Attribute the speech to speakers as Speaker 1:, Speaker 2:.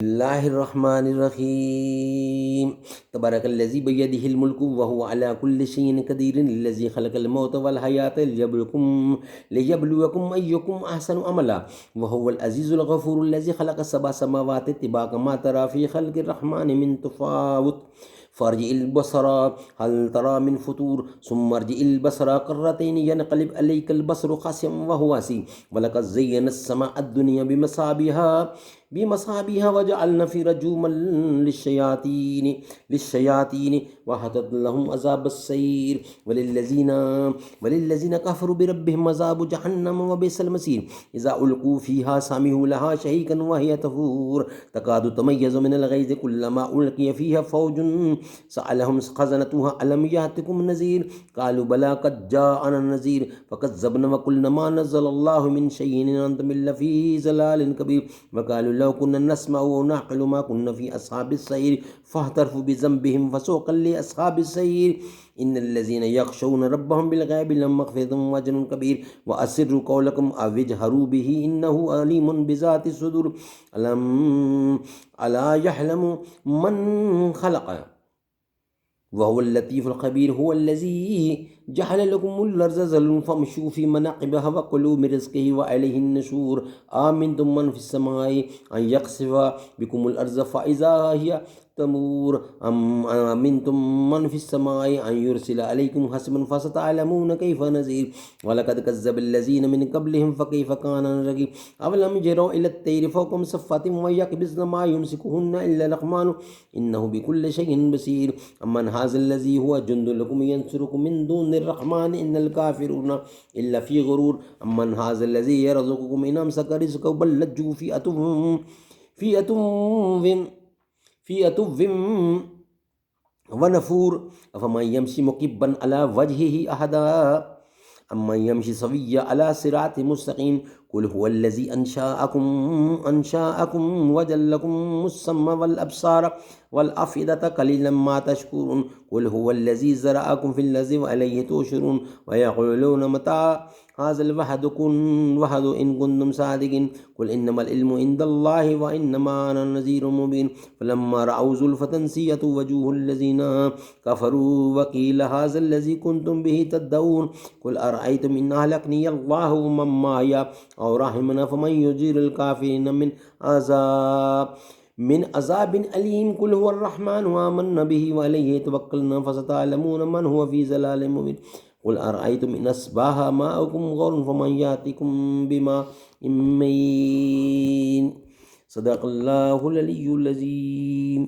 Speaker 1: बिस्मिल्लाहिर्रहमानिर्रहीम। तबारकल्लज़ी बियदिहिल मुल्कु व हुवा अला कुल्लि शैइन क़दीर लज़ी खलक़ल मौत वल हयात लियब्लुवकुम अय्युकुम अहसनु अमला व हुवल अज़ीज़ुल गफ़ूर लज़ी खलक़ सबअ समावाति तिबाक़ा मा तरा फ़ी खल्क़िर रहमानि मिन तफ़ावुत फ़ारजिइल बसरा हल तरा मिन फ़ुतूर सुम्मा अर्जिइल बसरा कर्रतैनि यनक़लिब अलैकल बसरु ख़ासिअम व हुवा हसीर व लक़द ज़य्यनस समाअद दुनिया बिमसाबिहा वजअलना फ़ीहा रुजूमन लिश्शयातीन वअअतदना लहुम अज़ाबस्सईर वलिल्लज़ीना कफ़रू बिरब्बिहिम अज़ाबु जहन्नम व बि'सल मसीर इज़ा उल्क़ू फ़ीहा समिअू लहा शहीक़न व हिय तफ़ूर तकादु तमय्यज़ु मिनल ग़ैज़ि कुल्लमा उल्क़िय फ़ीहा फ़ौजुन सअलहुम ख़ज़नतुहा अलम यातिकुम नज़ीर क़ालू बला क़द जाअना नज़ीर फ़कज़्ज़बना व क़ुलना मा नज़्ज़लल्लाहु मिन शैइन इन अंतुम इल्ला फ़ी ज़लालिन कबीर व क़ालू लौ कुन्ना नस्मअु व नअक़िलु मा कुन्ना फ़ी अस्हाबिस सईर फ़अ्तरफ़ू बिज़ंबिहिम फ़सुक़्क़न लिअस्हाबिस सईर इन्नल्लज़ीना यख़शौना रब्बहुम बिलग़ैबि लहुम मग़फ़िरतुन व अज्रुन कबीर व अस्सिर्रू क़ौलकुम अव इजहरू बिही इन्नहु अलीमुन बिज़ाति सुदूर अला यअलमु मन ख़लक़ वहुवल लतीफ़ुल ख़बीर हुवल्लज़ी जअल लकुमुल अर्ज़ ज़लूलन फ़म्शू फ़ी मनाकिबिहा व कुलू मिन रिज़्क़िही व इलैहिन नुशूर आमिनतुम मन फ़िस समाइ अन यख़सिफ़ बिकुमुल अर्ज़ फ़इज़ा हिय तमूर अम अमिनतुम मन फ़िस समाइ अन युरसिला अलैकुम हसिबन फ़सतअलमून कैफ़ नज़ीर व लक़द कज़्ज़बल्लज़ीना मिन क़ब्लिहिम फ़कैफ़ कान नकीर अवलम यरौ इलत तैरि फ़ौक़हुम सफ़्फ़ातिन व यक़बिज़न मा युमसिकुहुन्ना इल्ला रहमानु इन्नहु बिकुल्लि शैइन बसीर अम्मन हाज़ल्लज़ी हुवा जुन्दुन लकुम यंसुरुकुम मिन दूनिर रहमान इन्नल काफ़िरूना इल्ला फ़ी ग़ुरूर अम्मन हाज़ल्लज़ी यरज़ुकुकुम इन अमसक रिज़्क़हु बल लज्जू फ़ी अतुव्विम व नफ़ूर अफ़मन यमशी मुकिब्बन अला वजहिही अहदा अम्मन यमशी सविय्यन अला सिरातिन मुस्तक़ीम कुल हुवल्लज़ी अंशाअकुम वजअलकुमुस सम्अ वल अब्सार वल अफ़इदता क़लीलन मा तशकुरून कुल हुवल्लज़ी ज़रअकुम फ़िल अर्ज़ि व इलैहि तुहशरून व यक़ूलून मता हाज़ल वअदु इन कुन्तुम सादिक़ीन कुल इन्नमल इल्मु इंदल्लाहि व इन्नमा अना नज़ीरुम मुबीन फ़लम्मा रअऊ ज़ुल्फ़तन सिय्यत वजूहुल्लज़ीना कफ़रू व क़ील हाज़ल्लज़ी कुन्तुम बिही तदऊन कुल अरअयतुम इन अहलकनियल्लाहु व मन माइय औ रहिमना फमन युजीरुल काफ़िरीन मिन अज़ाबिन अलीम कुल हुवर रहमानु आमन्ना बिही व अलैहि तवक्कलना फ़सतअलमून मन हुवा फ़ी ज़लालिम मुबीन कुल अरअयतुम इन अस्बाह माउकुम गौरन फमन यातिकुम बिमाइन मईन सदक़ल्लाहुल अलियुल अज़ीम।